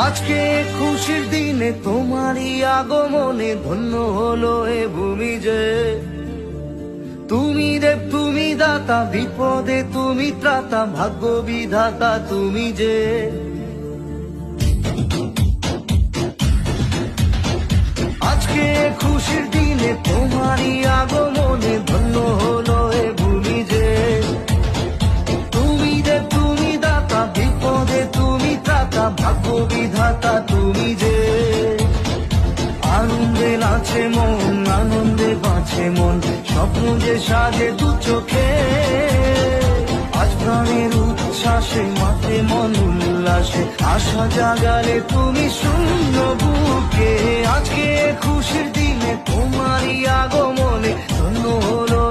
আজকে খুশির দিনে তোমারই আগমনে ধন্য হলো এ ভূমি যে। তুমি দেব তুমি দাতা, বিপদে তুমি ত্রাতা, ভাগ্য বিধাতা তুমি যে। আজকে খুশির দিনে তোমারই আগমনে ধন্য হলো এ ভূমি যে। তুমি দেব তুমি দাতা, বিপদে তুমি ত্রাতা, ভাগ্য বিধাতা তুমি যে। আনন্দে নাচে মন, আনন্দে বাঁচে মন, স্বপ্ন যে সাজে দু চোখে। আজ প্রাণের উচ্ছ্বাসে মাঠে মন উল্লাসে, আশা জাগালে তুমি শূন্য বুকে। আজকে খুশির দিনে তোমারই আগমনে ধন্য হলো